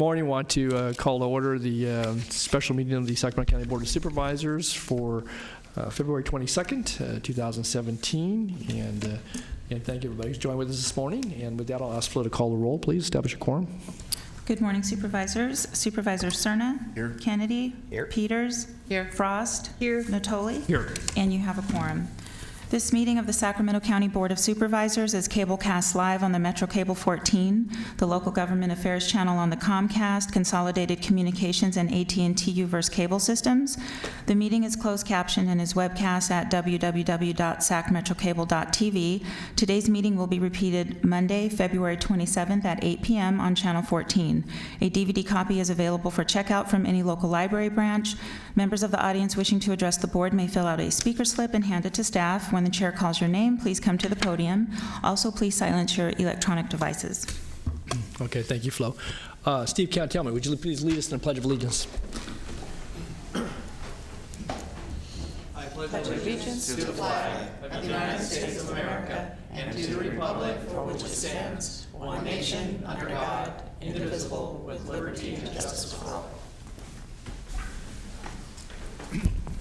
morning. Want to call to order the special meeting of the Sacramento County Board of Supervisors for February 22nd, 2017. And thank everybody who's joined with us this morning. And with that, I'll ask Flo to call the roll. Please establish a quorum. Good morning, Supervisors. Supervisor Cerna. Here. Kennedy. Here. Peters. Here. Frost. Here. Natoli. Here. And you have a quorum. This meeting of the Sacramento County Board of Supervisors is cablecast live on the Metro Cable 14, the Local Government Affairs channel on the Comcast, Consolidated Communications, and AT&T Uverse cable systems. The meeting is closed captioned and is webcast at www.sacmetrocable.tv. Today's meeting will be repeated Monday, February 27th at 8 p.m. on Channel 14. A DVD copy is available for checkout from any local library branch. Members of the audience wishing to address the board may fill out a speaker slip and hand it to staff. When the chair calls your name, please come to the podium. Also, please silence your electronic devices. Okay, thank you, Flo. Steve, tell me, would you please lead us in the Pledge of Allegiance? I pledge allegiance to the flag of the United States of America and to the republic for which it stands, one nation, under God, indivisible, with liberty and justice for all.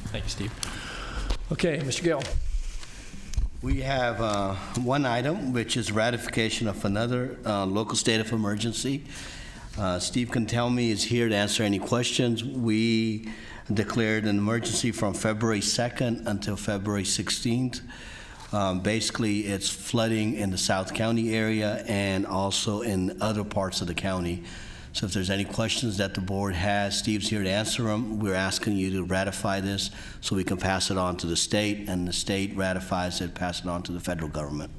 Thank you, Steve. Okay, Mr. Gale. We have one item, which is ratification of another local state of emergency. Steve Cantelmi is here to answer any questions. We declared an emergency from February 2nd until February 16th. Basically, it's flooding in the South County area and also in other parts of the county. So if there's any questions that the board has, Steve's here to answer them. We're asking you to ratify this so we can pass it on to the state, and the state ratifies it, pass it on to the federal government.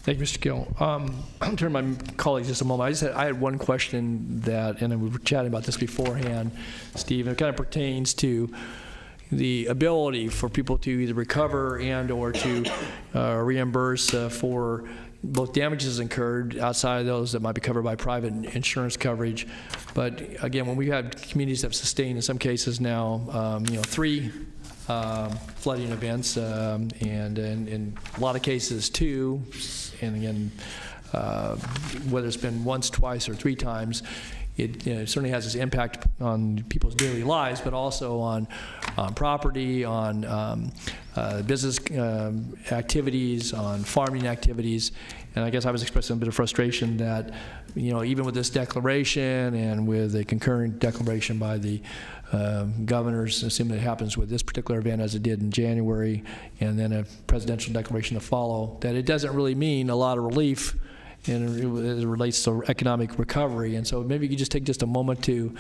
Thank you, Mr. Gill. I'll turn to my colleagues just a moment. I had one question that, and we were chatting about this beforehand, Steve, and it kind of pertains to the ability for people to either recover and or to reimburse for both damages incurred outside of those that might be covered by private insurance coverage. But again, when we have communities that have sustained, in some cases now, 3 flooding events, and in a lot of cases 2, and again, whether it's been once, twice, or 3 times, it certainly has its impact on people's daily lives, but also on property, on business activities, on farming activities. And I guess I was expressing a bit of frustration that, even with this declaration and with a concurrent declaration by the governors, assuming it happens with this particular event as it did in January, and then a presidential declaration to follow, that it doesn't really mean a lot of relief and as it relates to economic recovery. And so maybe you could just take just a moment to,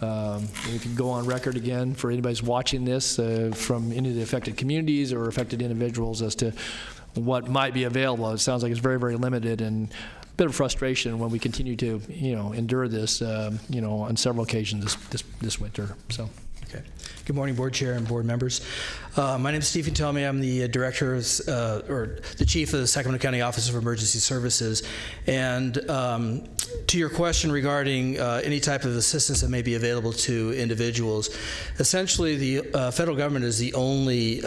if you go on record again for anybody who's watching this from any of the affected communities or affected individuals as to what might be available. It sounds like it's very, very limited, and a bit of frustration when we continue to, endure this, on several occasions this winter. So. Okay. Good morning, Board Chair and Board members. My name is Steve Cantelmi. I'm the Director, or the Chief of the Sacramento County Office of Emergency Services. And to your question regarding any type of assistance that may be available to individuals, essentially the federal government is the only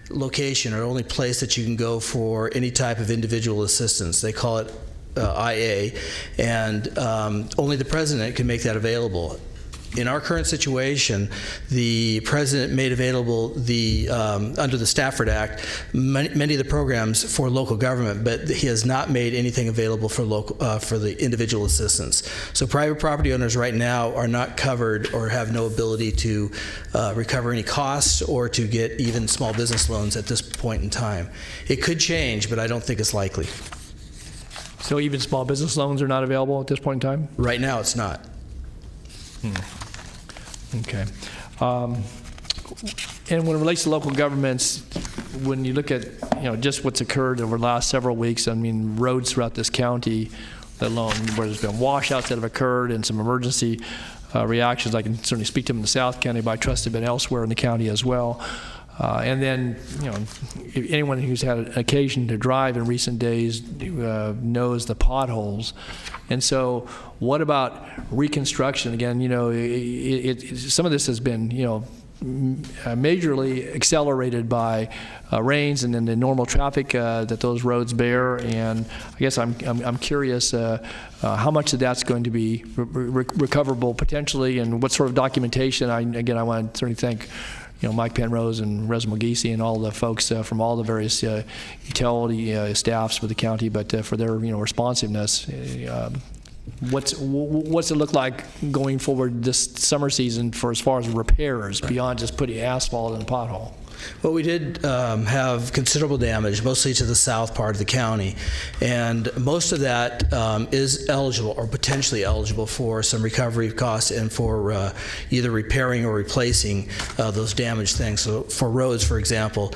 location or only place that you can go for any type of individual assistance. They call it IA, and only the President can make that available. In our current situation, the President made available under the Stafford Act many of the programs for local government, but he has not made anything available for the individual assistance. So private property owners right now are not covered or have no ability to recover any costs or to get even small business loans at this point in time. It could change, but I don't think it's likely. So even small business loans are not available at this point in time? Right now, it's not. Okay. And when it relates to local governments, when you look at just what's occurred over the last several weeks, I mean, roads throughout this county, let alone where there's been washouts that have occurred and some emergency reactions. I can certainly speak to them in the South County, but I trust they've been elsewhere in the county as well. And then, anyone who's had an occasion to drive in recent days knows the potholes. And so what about reconstruction? Again, some of this has been, majorly accelerated by rains and then the normal traffic that those roads bear. And I guess I'm curious how much of that's going to be recoverable potentially, and what sort of documentation. I want to certainly thank Mike Penrose and Rez McGeesey and all the folks from all the various utility staffs with the county, but for their responsiveness. What's it look like going forward this summer season for as far as repairs beyond just putting asphalt in a pothole? Well, we did have considerable damage, mostly to the south part of the county, and most of that is eligible or potentially eligible for some recovery costs and for either repairing or replacing those damaged things. So for roads, for example,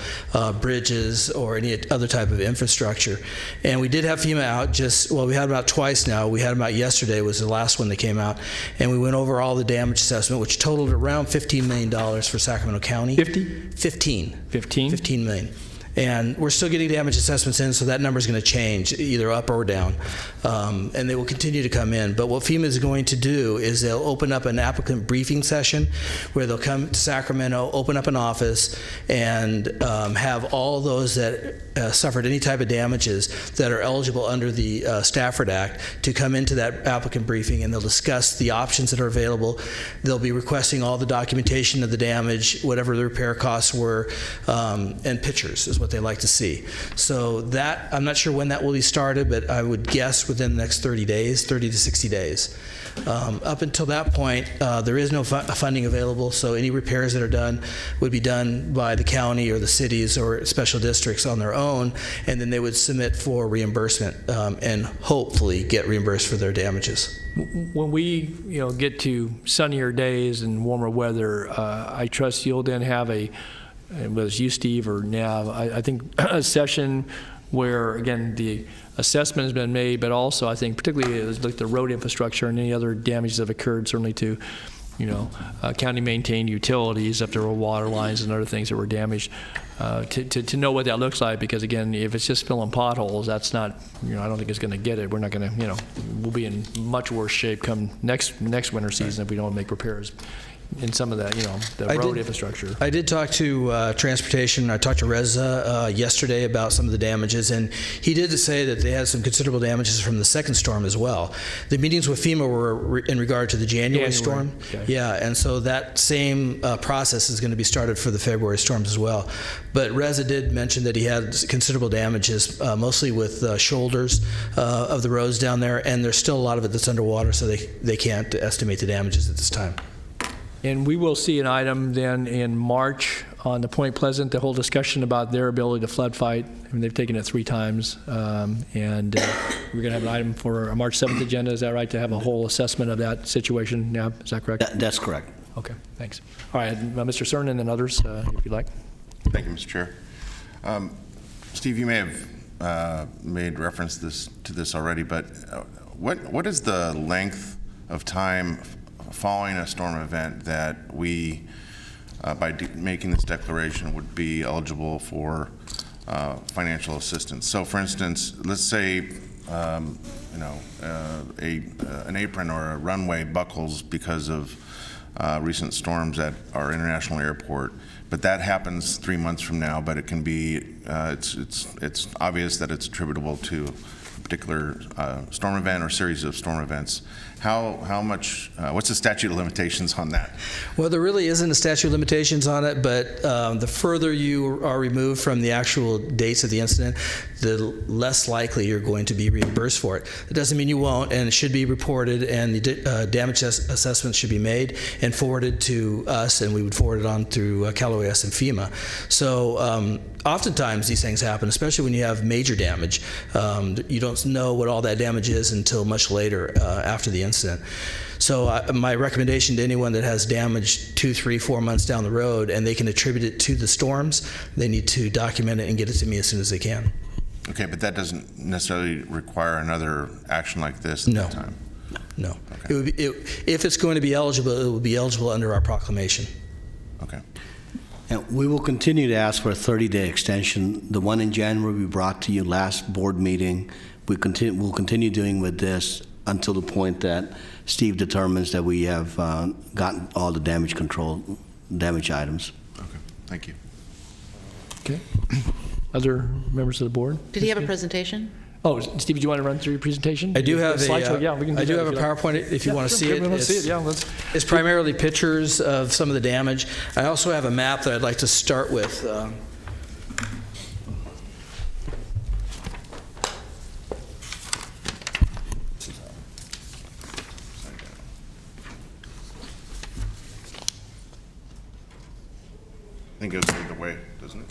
bridges or any other type of infrastructure. And we did have FEMA out we had them out twice now. We had them out yesterday, was the last one that came out, and we went over all the damage assessment, which totaled around $15 million for Sacramento County. 15 million. And we're still getting damage assessments in, so that number is going to change, either up or down. And they will continue to come in. But what FEMA is going to do is they'll open up an applicant briefing session where they'll come to Sacramento, open up an office, and have all those that suffered any type of damages that are eligible under the Stafford Act to come into that applicant briefing, and they'll discuss the options that are available. They'll be requesting all the documentation of the damage, whatever the repair costs were, and pictures is what they like to see. So that, I'm not sure when that will be started, but I would guess within the next 30 to 60 days. Up until that point, there is no funding available, so any repairs that are done would be done by the county or the cities or special districts on their own, and then they would submit for reimbursement and hopefully get reimbursed for their damages. When we get to sunnier days and warmer weather, I trust you'll then have whether it's you, Steve, or Nav, I think a session where, again, the assessment has been made, but also I think particularly like the road infrastructure and any other damages that have occurred, certainly to county-maintained utilities, up there were water lines and other things that were damaged, to know what that looks like, because, again, if it's just filling potholes, that's not, I don't think it's going to get it. We're not going to, we'll be in much worse shape come next winter season if we don't make repairs in some of that, the road infrastructure. I did talk to Transportation. I talked to Reza yesterday about some of the damages, and he did say that they had some considerable damages from the second storm as well. The meetings with FEMA were in regard to the January storm. Okay. Yeah, and so that same process is going to be started for the February storms as well. But Reza did mention that he had considerable damages, mostly with shoulders of the roads down there, and there's still a lot of it that's underwater, so they can't estimate the damages at this time. And we will see an item then in March on the Point Pleasant, the whole discussion about their ability to flood fight. I mean, they've taken it 3 times. And we're going to have an item for a March 7th agenda. Is that right, to have a whole assessment of that situation now? Is that correct? That's correct. Okay, thanks. All right, Mr. Cernan and then others, if you'd like. Thank you, Mr. Chair. Steve, you may have made reference to this already, but what is the length of time following a storm event that we, by making this declaration, would be eligible for financial assistance? So, for instance, let's say an apron or a runway buckles because of recent storms at our international airport, but that happens 3 months from now. But it can be it's obvious that it's attributable to a particular storm event or series of storm events. How much, what's the statute of limitations on that? Well, there really isn't a statute of limitations on it, but the further you are removed from the actual dates of the incident, the less likely you're going to be reimbursed for it. It doesn't mean you won't, and it should be reported, and the damage assessment should be made and forwarded to us, and we would forward it on through Cal OES and FEMA. So oftentimes these things happen, especially when you have major damage. You don't know what all that damage is until much later after the incident. So my recommendation to anyone that has damage 2, 3, 4 months down the road and they can attribute it to the storms, they need to document it and get it to me as soon as they can. Okay, but that doesn't necessarily require another action like this at that time? No. Okay. It would be, if it's going to be eligible, it will be eligible under our proclamation. Okay. And we will continue to ask for a 30-day extension. The one in January we brought to you last board meeting. We'll continue doing with this until the point that Steve determines that we have gotten all the damage control damaged items. Okay, thank you. Okay. Other members of the board? Did he have a presentation? Oh, Steve, do you want to run through your presentation? I do have Slideshow? Yeah, we can do I do that have a if you like. PowerPoint if you want to see it. We want to see it, It's- yeah. Let's. It's primarily pictures of some of the damage. I also have a map that I'd like to start with. I think it goes either way, doesn't it?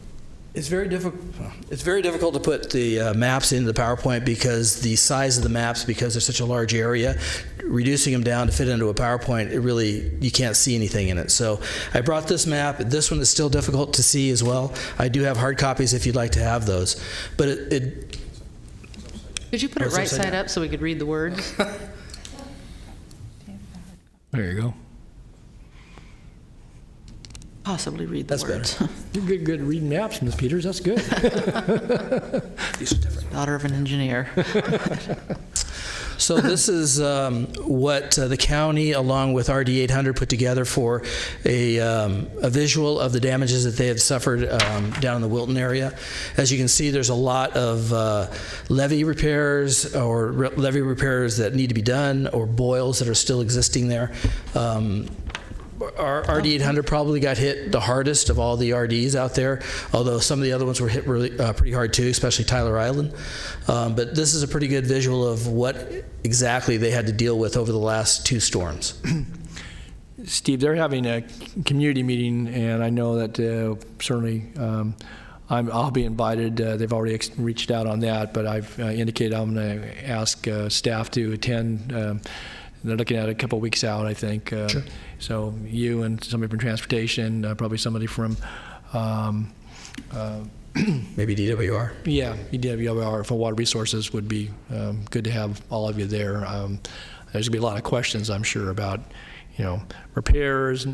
It's very difficult. It's very difficult to put the maps into the PowerPoint because the size of the maps, because they're such a large area, reducing them down to fit into a PowerPoint, it really, you can't see anything in it. So I brought this map. This one is still difficult to see as well. I do have hard copies if you'd like to have those, but Could you put it it's right upside side down. up so we could read the words? There you go. Possibly read the That's words. You're good at reading maps, Ms. Peters. That's good. Daughter of an engineer. So this is what the county, along with RD 800, put together for a visual of the damages that they had suffered down in the Wilton area. As you can see, there's a lot of levee repairs that need to be done, or boils that are still existing there. Our RD 800 probably got hit the hardest of all the RDs out there, although some of the other ones were hit really pretty hard too, especially Tyler Island. But this is a pretty good visual of what exactly they had to deal with over the last two storms. Steve, they're having a community meeting, and I know that certainly I'll be invited. They've already reached out on that, but I've indicated I'm going to ask staff to attend. They're looking at it a couple of weeks out, I think. Sure. So you and somebody from transportation, probably somebody from, Maybe DWR. yeah, EWR for water resources would be good to have all of you there. There's gonna be a lot of questions, I'm sure, about, repairs,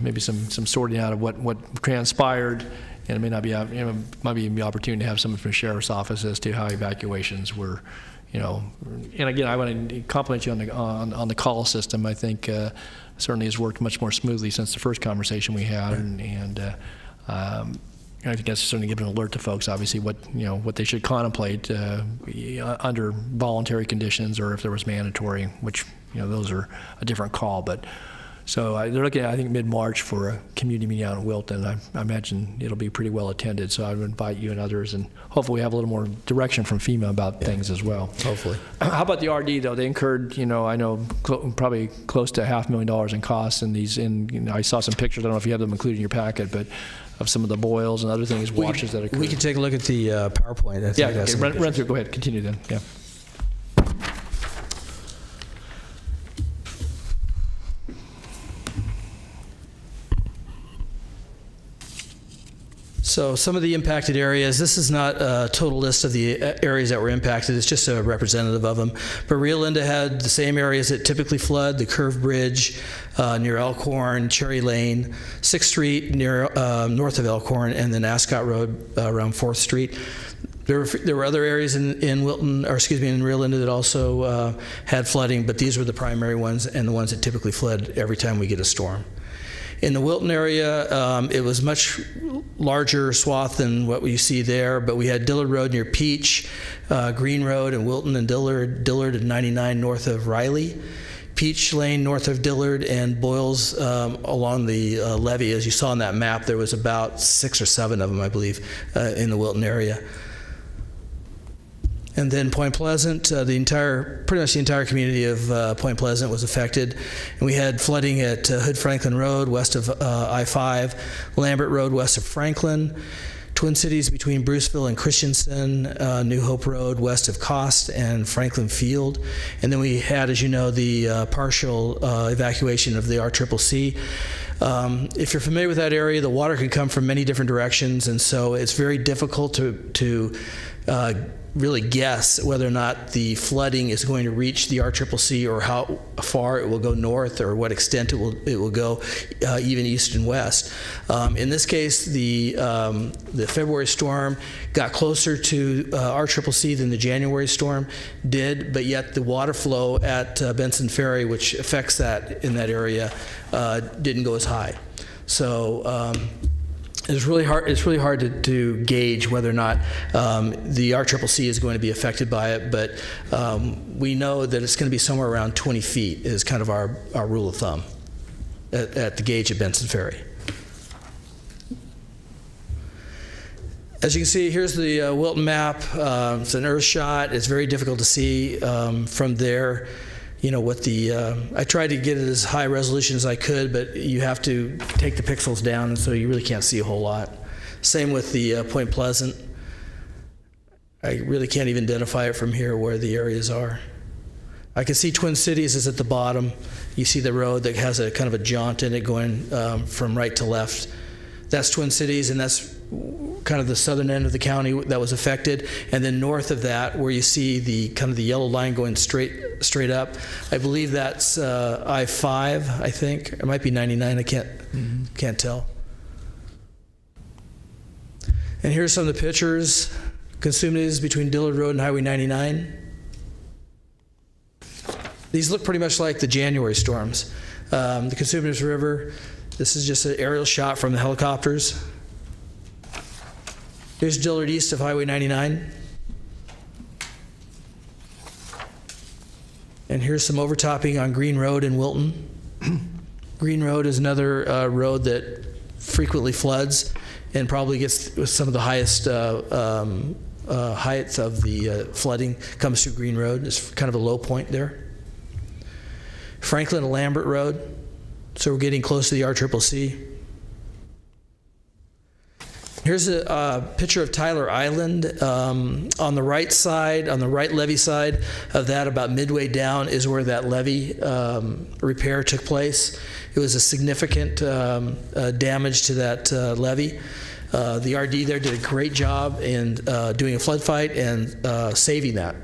maybe some sorting out of what transpired, and it may not be, might be the opportunity to have someone from the sheriff's office as to how evacuations were. And again, I want to compliment you on the call system. I think certainly has worked much more smoothly since the first conversation we had, and I think that's certainly given an alert to folks. Obviously, what they should contemplate under voluntary conditions, or if there was mandatory, which those are a different call. But so they're looking at, I think, mid-March for a community meeting out in Wilton. I imagine it'll be pretty well attended. So I would invite you and others, and hopefully we have a little more direction from FEMA about things as well. Hopefully. How about the RD though? They incurred, I know probably close to $500,000 in costs in these. I saw some pictures. I don't know if you have them included in your packet, but of some of the boils and other things, washes that occurred. We can take a look at the PowerPoint. I think Yeah, that's okay, some run pictures. through. Go ahead. Continue then. Yeah. So some of the impacted areas, this is not a total list of the areas that were impacted, it's just a representative of them. But Rio Linda had the same areas that typically flood, the Curve Bridge near Elkhorn, Cherry Lane, 6th Street near north of Elkhorn, and then Ascot Road around 4th Street. There were other areas in Wilton, or excuse me, in Rio Linda that also had flooding, but these were the primary ones and the ones that typically flood every time we get a storm. In the Wilton area, it was much larger swath than what we see there, but we had Dillard Road near Peach, Green Road and Wilton and Dillard at 99 north of Riley, Peach Lane north of Dillard, and boils along the levee. As you saw on that map, there was about 6 or 7 of them, I believe, in the Wilton area. And then Point Pleasant, pretty much the entire community of Point Pleasant was affected. And we had flooding at Hood Franklin Road, west of I-5, Lambert Road, west of Franklin, Twin Cities between Bruceville and Christensen, New Hope Road, west of Cost and Franklin Field. And then we had, as you know, the partial evacuation of the RCCC. If you're familiar with that area, the water can come from many different directions, and so it's very difficult to really guess whether or not the flooding is going to reach the RCCC, or how far it will go north, or what extent it will go even east and west. In this case, the February storm got closer to RCCC than the January storm did, but yet the water flow at Benson Ferry, which affects that in that area, didn't go as high. So it's really hard to gauge whether or not the RCCC is going to be affected by it, but we know that it's going to be somewhere around 20 feet is kind of our rule of thumb at the gauge at Benson Ferry. As you can see, here's the Wilton map. It's an earth shot. It's very difficult to see from there. You know what I tried to get it as high resolution as I could, but you have to take the pixels down, and so you really can't see a whole lot. Same with the Point Pleasant. I really can't even identify it from here where the areas are. I can see Twin Cities is at the bottom. You see the road that has a kind of a jaunt in it going from right to left. That's Twin Cities, and that's kind of the southern end of the county that was affected. And then north of that, where you see the kind of the yellow line going straight up, I believe that's I-5, I think. It might be 99, I can't tell. And here's some of the pictures. Cosumnes between Dillard Road and Highway 99. These look pretty much like the January storms. The Cosumnes River, this is just an aerial shot from the helicopters. Here's Dillard east of Highway 99. And here's some overtopping on Green Road in Wilton. Green Road is another road that frequently floods and probably gets some of the highest heights of the flooding comes through Green Road. It's kind of a low point there. Franklin and Lambert Road. So we're getting close to the RCCC. Here's a picture of Tyler Island. On the right side, on the right levee side of that, about midway down, is where that levee repair took place. It was a significant damage to that levee. The RD there did a great job in doing a flood fight and saving that.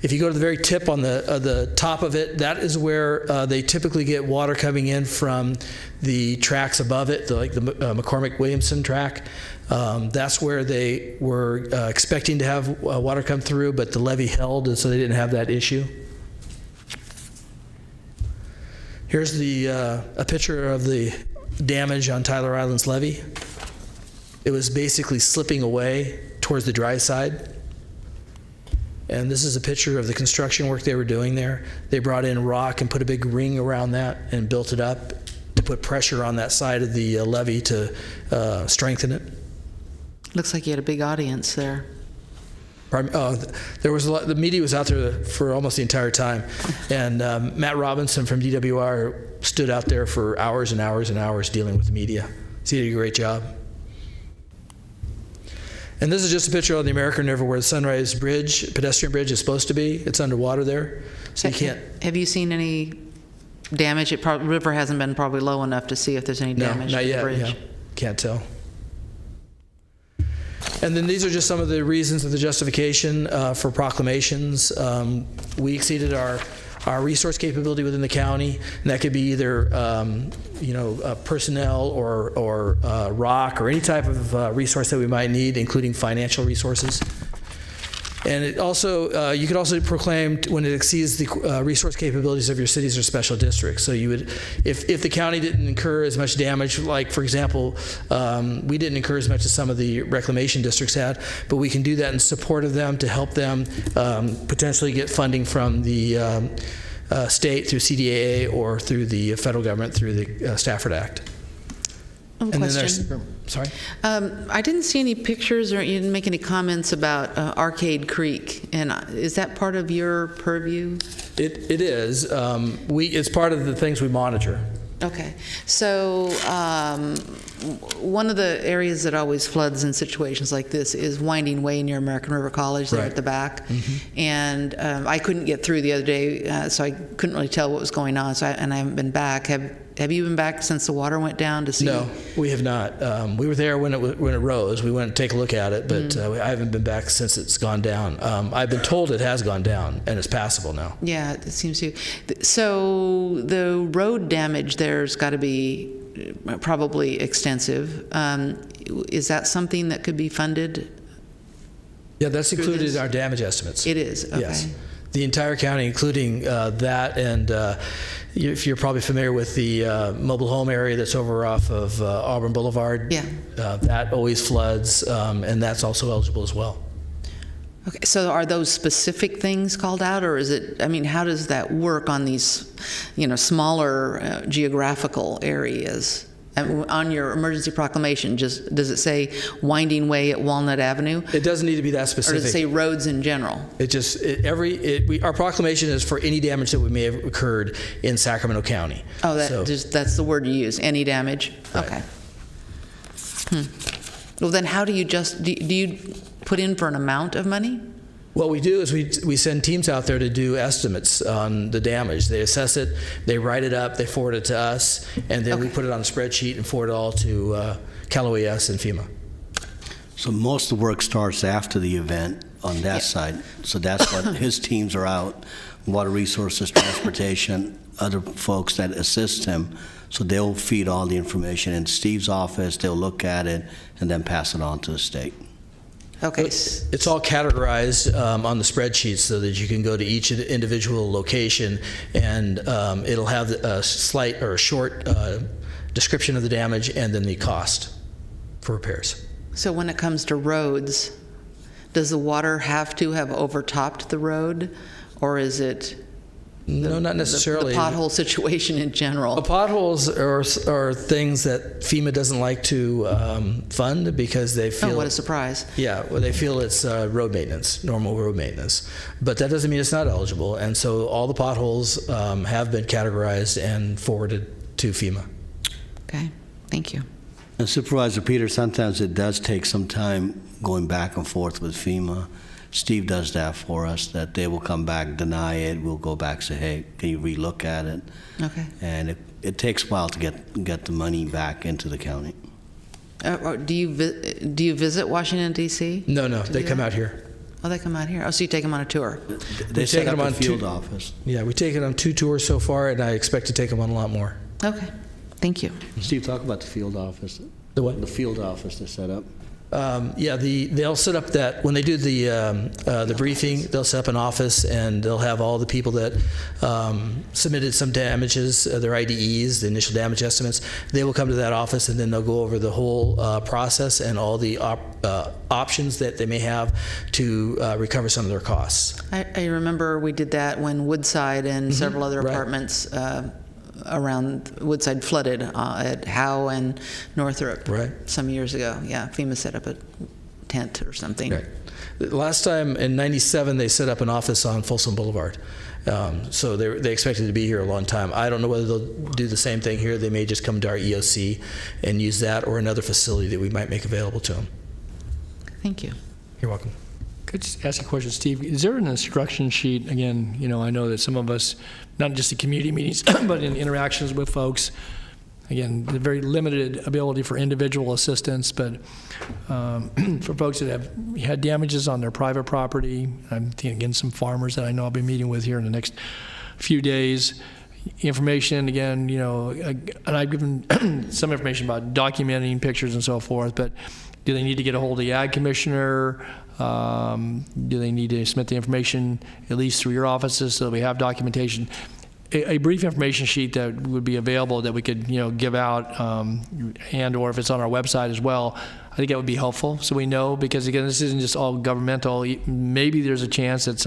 If you go to the very tip on the top of it, that is where they typically get water coming in from the tracks above it, like the McCormick-Williamson track. That's where they were expecting to have water come through, but the levee held, and so they didn't have that issue. Here's a picture of the damage on Tyler Island's levee. It was basically slipping away towards the dry side. And this is a picture of the construction work they were doing there. They brought in rock and put a big ring around that and built it up to put pressure on that side of the levee to strengthen it. Looks like you had a big audience there. There was a lot, the media was out there for almost the entire time. And Matt Robinson from DWR stood out there for hours and hours and hours dealing with the media. So he did a great job. And this is just a picture of the American River where the Sunrise Bridge, pedestrian bridge, is supposed to be. It's underwater there, so you can't. Have you seen any damage? The river hasn't been probably low enough to see if there's any damage not to yet, the bridge. Yeah. Can't tell. And then these are just some of the reasons of the justification for proclamations. We exceeded our resource capability within the county, and that could be either personnel or rock or any type of resource that we might need, including financial resources. And it also, you could also proclaim when it exceeds the resource capabilities of your cities or special districts. So you would, if the county didn't incur as much damage, like for example, we didn't incur as much as some of the reclamation districts had, but we can do that in support of them to help them potentially get funding from the state through CDAA or through the federal government through the Stafford Act. And then there's, sorry? I didn't see any pictures or you didn't make any comments about Arcade Creek. And is that part of your purview? It is. It's part of the things we monitor. Okay. So one of the areas that always floods in situations like this is Winding Way near American River College there Right. at the back. And I couldn't get through the other day, so I couldn't really tell what was going on. So I haven't been back. Have you been back since the water went down to see? No, we have not. We were there when it rose. We went to take a look at it, but I haven't been back since it's gone down. I've been told it has gone down and it's passable now. Yeah, it seems to. So the road damage there's got to be probably extensive. Is that something that could be funded? Yeah, that's included this? in our damage estimates. It is. Okay. Yes. The entire county, including that, and if you're probably familiar with the mobile home area that's over off of Auburn Boulevard, Yeah. That always floods, and that's also eligible as well. Okay, so are those specific things called out, or is it, I mean, how does that work on these, smaller geographical areas? And on your emergency proclamation, just, does it say winding way at Walnut Avenue? It doesn't need to be that Or specific. does it say roads in general? Our proclamation is for any damage that may have occurred in Sacramento County. Oh, So- that's the word you use, any damage? Right. Okay. Well, then how do you do you put in for an amount of money? What we do is we send teams out there to do estimates on the damage. They assess it, they write it up, they forward it to us, and then we Okay. put it on a spreadsheet and forward it all to Cal OES and FEMA. So most of the work starts after the event on that side. So that's what his teams are out, water resources, transportation, other folks that assist him. So they'll feed all the information in Steve's office, they'll look at it, and then pass it on to the state. Okay. It's all categorized on the spreadsheet so that you can go to each individual location, and it'll have a slight or a short description of the damage and then the cost for repairs. So when it comes to roads, does the water have to have overtopped the road, or is it No, not necessarily. the pothole situation in general? Potholes are things that FEMA doesn't like to fund because they feel. Oh, what a surprise. Yeah, well, they feel it's road maintenance, normal road maintenance. But that doesn't mean it's not eligible. And so all the potholes have been categorized and forwarded to FEMA. Okay, thank you. And Supervisor Peter, sometimes it does take some time going back and forth with FEMA. Steve does that for us, that they will come back, deny it, we'll go back, say, hey, can you relook at it? Okay. And it takes a while to get the money back into the county. Do you visit Washington, D.C.? No, to they do come that? out here. Oh, they come out here. Oh, so you take them on a tour? They set taken up them a on field two- office. Yeah, we've taken on 2 tours so far, and I expect to take them on a lot more. Okay, thank you. Steve, talk about the field office. The what? The field office they set up. They'll set up that, when they do the briefing, they'll set up an office, and they'll have all the people that submitted some damages, their IDEs, the initial damage estimates. They will come to that office, and then they'll go over the whole process and all the options that they may have to recover some of their costs. I remember we did that when Woodside and several other right. apartments around Woodside flooded at Howe and Northrop Right. some years ago. Yeah, FEMA set up a tent or something. Right. Last time in '97, they set up an office on Folsom Boulevard. So they expected to be here a long time. I don't know whether they'll do the same thing here. They may just come to our EOC and use that or another facility that we might make available to them. Thank you. You're welcome. Could I just ask a question, Steve? Is there an instruction sheet? Again, I know that some of us, not just in community meetings, but in interactions with folks, again, the very limited ability for individual assistance, but for folks that have had damages on their private property, I'm thinking, again, some farmers that I know I'll be meeting with here in the next few days, information, again, and I've given some information about documenting pictures and so forth, but do they need to get a hold of the ag commissioner? Do they need to submit the information at least through your offices so that we have documentation? A brief information sheet that would be available that we could, give out, and or if it's on our website as well, I think that would be helpful so we know, because again, this isn't just all governmental. Maybe there's a chance that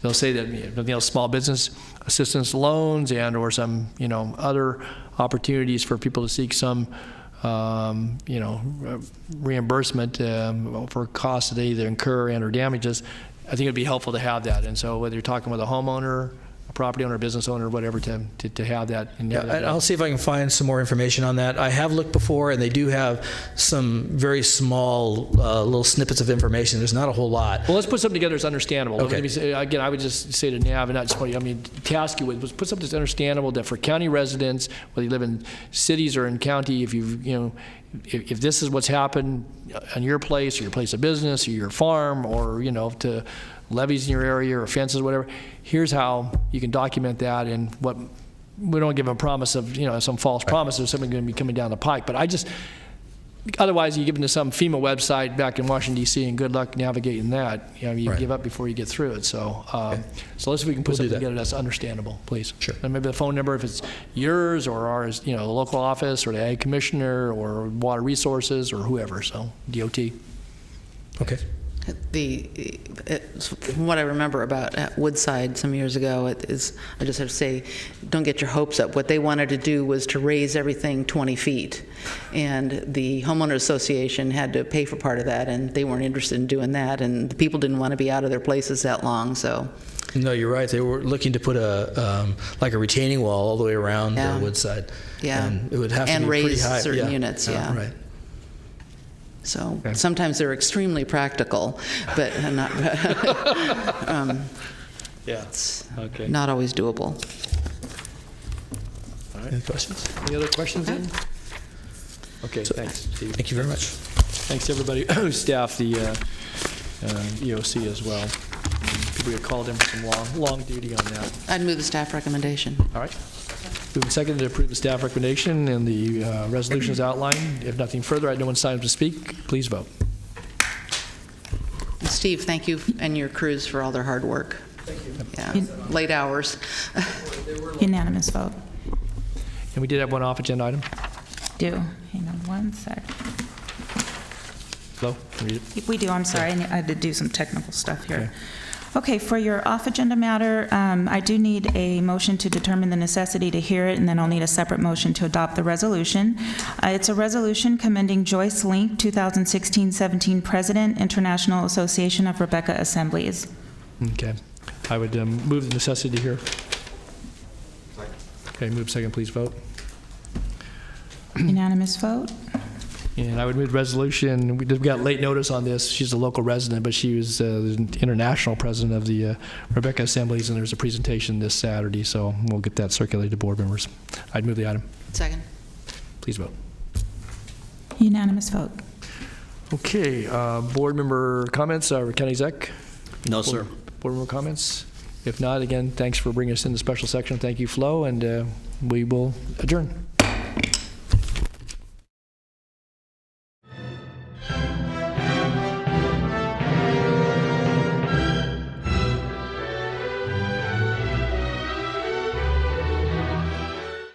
they'll say that, small business assistance loans and or some, other opportunities for people to seek some reimbursement for costs that they either incur and or damages. I think it'd be helpful to have that. And so whether you're talking with a homeowner, a property owner, business owner, whatever, to have that. And Yeah, I'll see if I can find some more information on that. I have looked before, and they do have some very small little snippets of information. There's not a whole lot. Well, let's put something together that's understandable. Okay. Let me say, again, I would just say to Nav, and not just, task you with, was put something that's understandable that for county residents, whether you live in cities or in county, if this is what's happened on your place or your place of business or your farm or, to levees in your area or fences, whatever, here's how you can document that, and what, we don't give a promise of, some false promise of something going to be coming down the pike. But otherwise, you give them to some FEMA website back in Washington DC, and good luck navigating that. You know, you Right. give up before you get through it. So, so let's see if we can put We'll do something that. together that's understandable, please. Sure. And maybe the phone number, if it's yours or ours, you know, the local office or the ag commissioner or water resources or whoever. So, DOT. Okay. From what I remember about Woodside some years ago, it is, I just have to say, don't get your hopes up. What they wanted to do was to raise everything 20 feet. And the homeowner association had to pay for part of that, and they weren't interested in doing that. And the people didn't want to be out of their places that long, so. No, you're right. They were looking to put like a retaining wall all the way around Yeah. Woodside. Yeah. And it would have to And be pretty raise high. certain units, yeah. Right. So Okay. sometimes they're extremely practical, but not, Yeah. it's Okay. not always doable. Any questions? Any other questions then? Okay, thanks, Steve. Thank you very much. Thanks to everybody who staffed the EOC as well. People get called in for some long duty on that. I'd move the staff recommendation. All right. Moved and seconded to approve the staff recommendation and the resolutions outlined. If nothing further, I know one's time to speak. Please vote. And Steve, thank you and your crews for all their hard work. Thank you. Yeah, late hours. Unanimous vote. And we did have one off-agenda item. Do. Hang on one sec. Flo, can you read it? We do, I'm sorry, I had to do some technical stuff here. Okay, for your off-agenda matter, I do need a motion to determine the necessity to hear it, and then I'll need a separate motion to adopt the resolution. It's a resolution commending Joyce Link, 2016-17 President, International Association of Rebecca Assemblies. Okay. I would move the necessity to hear. Okay, move second, please vote. Unanimous vote. And I would move the resolution. We got late notice on this. She's a local resident, but she was the international president of the Rebecca Assemblies, and there's a presentation this Saturday, so we'll get that circulated to board members. I'd move the item. Second. Please vote. Unanimous vote. Okay, board member comments, County Exec? No, sir. Board member comments? If not, again, thanks for bringing us in the special section. Thank you, Flo, and we will adjourn.